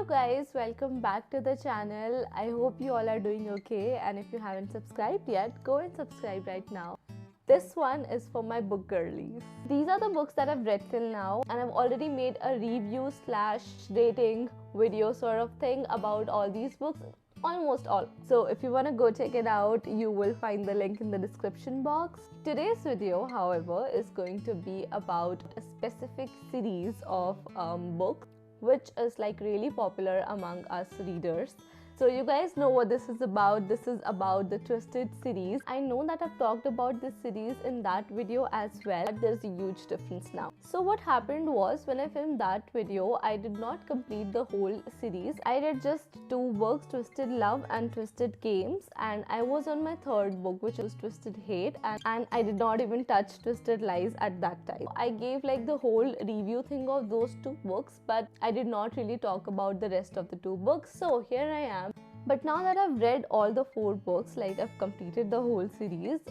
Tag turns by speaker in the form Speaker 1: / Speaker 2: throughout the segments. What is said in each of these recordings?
Speaker 1: guys, welcome back to the channel. I hope you all are doing okay, and if you haven't subscribed yet, go and subscribe right now. This one is for my book girlies. These are the books that I've read till now, and I've already made a review slash rating video sort of thing about all these books. Almost all. So if you want to go check it out, you will find the link in the description box. Today's video, however, is going to be about a specific series of books which is like really popular among us readers. So you guys know what this is about. This is about the Twisted series. I know that I've talked about this series in that video as well, but there's a huge difference now. So what happened was, when I filmed that video, I did not complete the whole series. I read just two books, Twisted Love and Twisted Games, and I was on my third book, which was Twisted Hate, and I did not even touch Twisted Lies at that time. I gave like the whole review thing of those two books, but I did not really talk about the rest of the two books. So here I am. But now that I've read all the four books, like I've completed the whole series,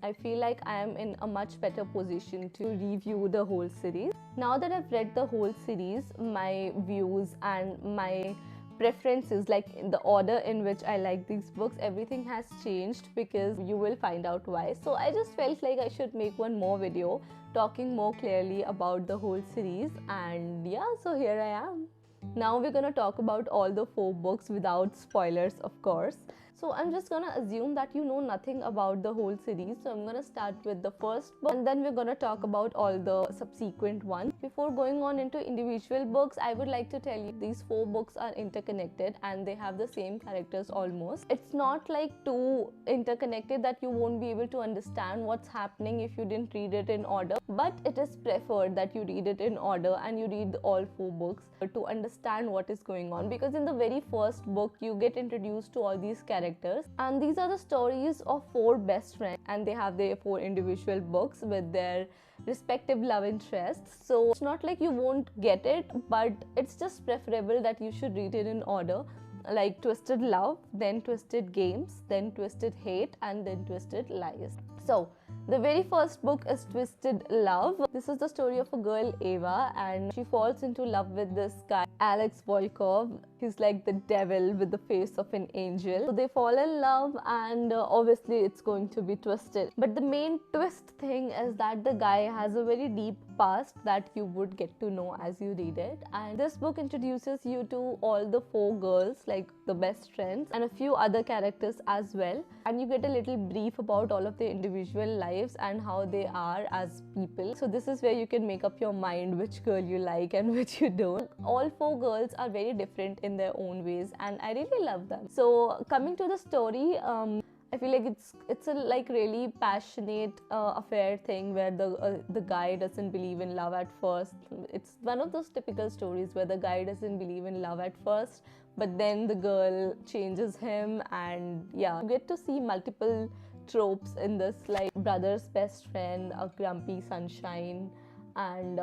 Speaker 1: I feel like I am in a much better position to review the whole series. Now that I've read the whole series, my views and my preferences, like in the order in which I like these books, everything has changed, because you will find out why. So I just felt like I should make one more video talking more clearly about the whole series, and yeah, so here I am. Now we're gonna talk about all the four books without spoilers, of course. So I'm just gonna assume that you know nothing about the whole series. So I'm gonna start with the first book, and then we're gonna talk about all the subsequent ones. Before going on into individual books, I would like to tell you these four books are interconnected and they have the same characters almost. It's not like too interconnected that you won't be able to understand what's happening if you didn't read it in order, but it is preferred that you read it in order and you read all four books to understand what is going on, because in the very first book you get introduced to all these characters, and these are the stories of four best friends, and they have their four individual books with their respective love interests. So it's not like you won't get it, but it's just preferable that you should read it in order, like Twisted Love, then Twisted Games, then Twisted Hate, and then Twisted Lies. So the very first book is Twisted Love. This is the story of a girl, Ava, and she falls into love with this guy, Alex Volkov. He's like the devil with the face of an angel. So they fall in love, and obviously it's going to be twisted. But the main twist thing is that the guy has a very deep past that you would get to know as you read it. And this book introduces you to all the four girls, like the best friends, and a few other characters as well. And you get a little brief about all of their individual lives and how they are as people. So this is where you can make up your mind which girl you like and which you don't. All four girls are very different in their own ways, and I really love them. So coming to the story, I feel like it's a like really passionate affair thing where the guy doesn't believe in love at first. It's one of those typical stories where the guy doesn't believe in love at first, but then the girl changes him, and yeah, you get to see multiple tropes in this, like brother's best friend, a grumpy sunshine, and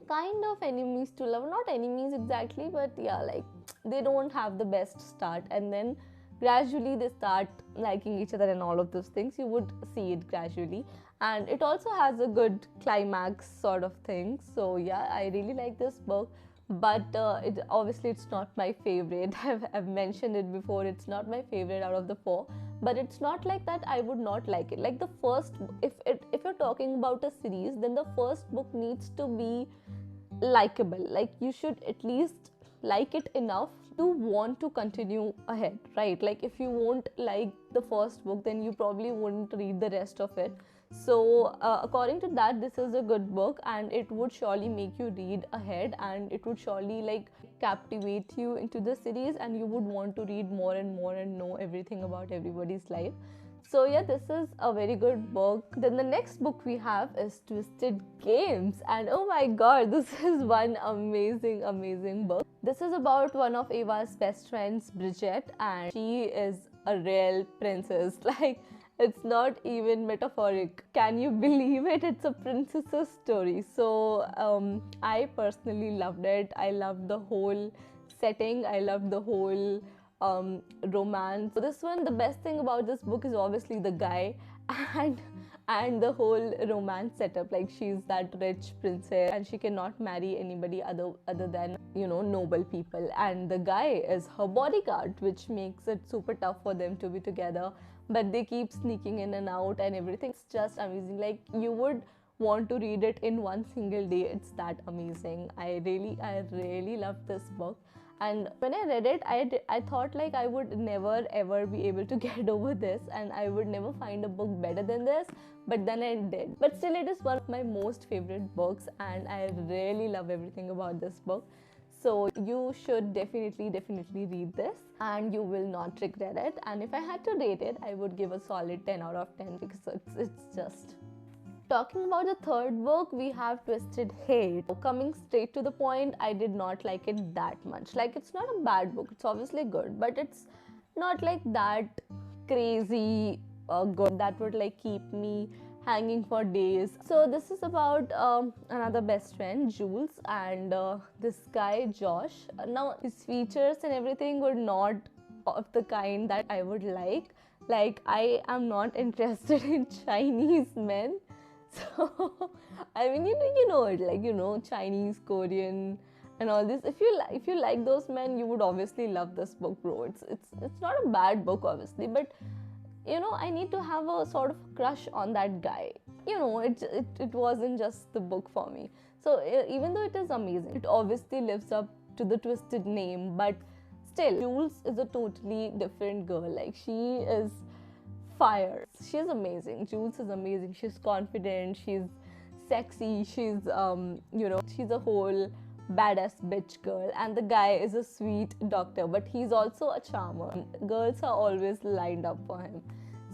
Speaker 1: kind of enemies to love. Not enemies exactly, but yeah, like they don't have the best start, and then gradually they start liking each other and all of those things. You would see it gradually, and it also has a good climax sort of thing. So yeah, I really like this book, but obviously it's not my favorite. I've mentioned it before, it's not my favorite out of the four, but it's not like that I would not like it. Like the first, if you're talking about a series, then the first book needs to be likable. Like you should at least like it enough to want to continue ahead, right? Like if you won't like the first book, then you probably wouldn't read the rest of it. So according to that, this is a good book, and it would surely make you read ahead, and it would surely like captivate you into the series, and you would want to read more and more and know everything about everybody's life. So yeah, this is a very good book. Then the next book we have is Twisted Games, and oh my god, this is one amazing book. This is about one of Ava's best friends, Bridget, and she is a real princess. Like, it's not even metaphoric. Can you believe it? It's a princess's story. So I personally loved it. I loved the whole setting. I loved the whole romance. So this one, the best thing about this book is obviously the guy, and and the whole romance setup, like she's that rich princess and she cannot marry anybody other than, you know, noble people, and the guy is her bodyguard, which makes it super tough for them to be together, but they keep sneaking in and out and everything. It's just amazing. Like, you would want to read it in one single day. It's that amazing. I really loved this book. And when I read it, I thought like I would never ever be able to get over this, and I would never find a book better than this, but then I did. But still, it is one of my most favorite books, and I really love everything about this book. So you should definitely read this, and you will not regret it. And if I had to rate it, I would give a solid 10 out of 10, because it's just... Talking about the third book, we have Twisted Hate. Coming straight to the point, I did not like it that much. Like, it's not a bad book, it's obviously good, but it's not like that crazy good that would like keep me hanging for days. So this is about another best friend, Jules, and this guy, Josh. Now, his features and everything were not of the kind that I would like. Like, I am not interested in Chinese men. So, I mean, you know it, like, you know, Chinese, Korean, and all this. If you like those men, you would obviously love this book, bro. It's not a bad book, obviously, but you know, I need to have a sort of crush on that guy. You know, it wasn't just the book for me. So even though it is amazing, it obviously lives up to the Twisted name, but still, Jules is a totally different girl. Like, she is fire. She's amazing. Jules is amazing. She's confident, she's sexy, she's you know, she's a whole badass bitch girl, and the guy is a sweet doctor, but he's also a charmer. Girls are always lined up for him.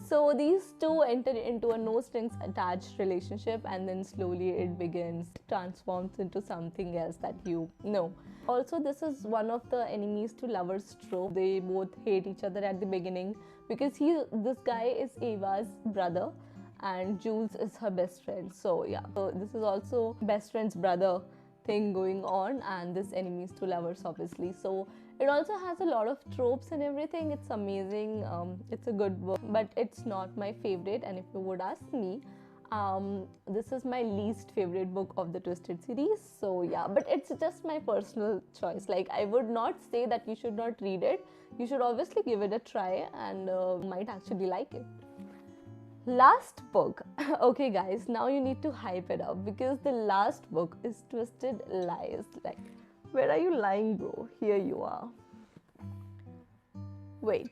Speaker 1: So these two enter into a no strings attached relationship, and then slowly it begins, transforms into something else that you know. Also, this is one of the enemies to lovers trope. They both hate each other at the beginning because this guy is Ava's brother and Jules is her best friend. So yeah, so this is also best friend's brother thing going on, and this enemies to lovers, obviously. So it also has a lot of tropes and everything. It's amazing. It's a good book, but it's not my favorite. And if you would ask me, this is my least favorite book of the Twisted series. So yeah, but it's just my personal choice. Like, I would not say that you should not read it. You should obviously give it a try, and might actually like it. Last book. Okay guys, now you need to hype it up, because the last book is Twisted Lies. Like, where are you lying, bro? Here you are. Wait.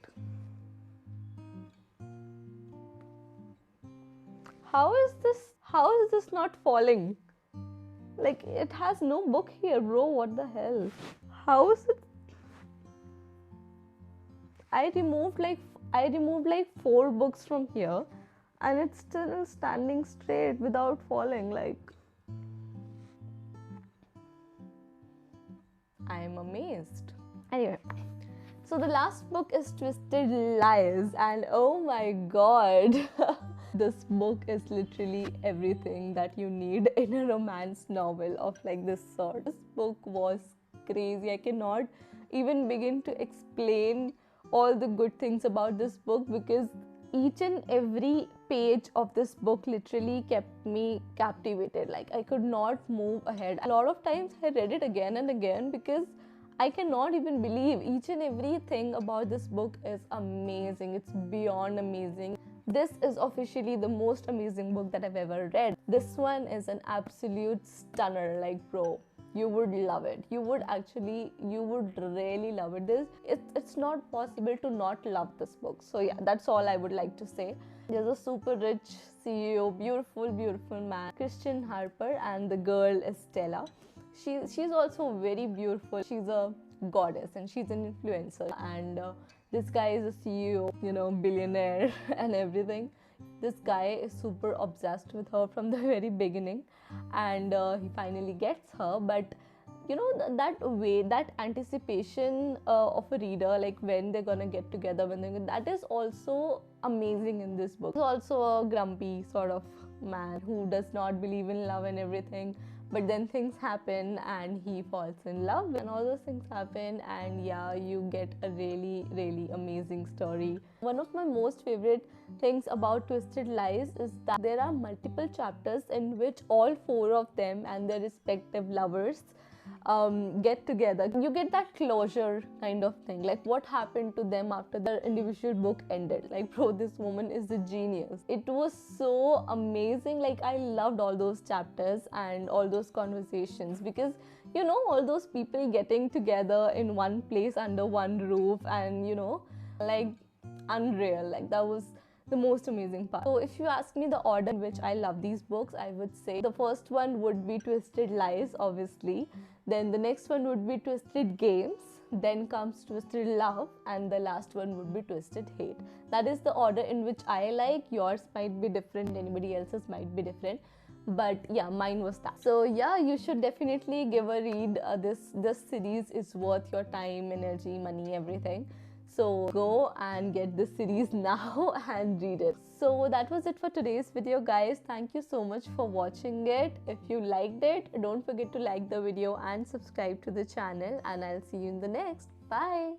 Speaker 1: How is this not falling? Like, it has no book here, bro. What the hell? How is it? I removed like 4 books from here, and it's still standing straight without falling. Like, I'm amazed. Anyway, so the last book is Twisted Lies, and oh my god. This book is literally everything that you need in a romance novel of like this sort. This book was crazy. I cannot even begin to explain all the good things about this book, because each and every page of this book literally kept me captivated. Like, I could not move ahead. A lot of times I read it again and again, because I cannot even believe each and everything about this book is amazing. It's beyond amazing. This is officially the most amazing book that I've ever read. This one is an absolute stunner. Like, bro, you would love it. You would really love it. It's not possible to not love this book. So yeah, that's all I would like to say. There's a super rich CEO, beautiful man, Christian Harper, and the girl is Stella. She's also very beautiful. She's a goddess and she's an influencer, and this guy is a CEO, you know, billionaire and everything. This guy is super obsessed with her from the very beginning, and he finally gets her. But you know, that anticipation of a reader, like when they're gonna get together, that is also amazing in this book. He's also a grumpy sort of man who does not believe in love and everything, but then things happen and he falls in love and all those things happen, and yeah, you get a really amazing story. One of my most favorite things about Twisted Lies is that there are multiple chapters in which all four of them and their respective lovers get together. You get that closure kind of thing, like what happened to them after the individual book ended. Like, bro, this woman is a genius. It was so amazing. Like, I loved all those chapters and all those conversations, because you know, all those people getting together in one place under one roof, and you know, like, unreal. Like, that was the most amazing part. So if you ask me the order in which I love these books, I would say the first one would be Twisted Lies, obviously. Then the next one would be Twisted Games. Then comes Twisted Love, and the last one would be Twisted Hate. That is the order in which I like. Yours might be different, anybody else's might be different, but yeah, mine was that. So yeah, you should definitely give a read. This series is worth your time, energy, money, everything. So go and get this series now and read it. So that was it for today's video, guys. Thank you so much for watching it. If you liked it, don't forget to like the video and subscribe to the channel, and I'll see you in the next. Bye.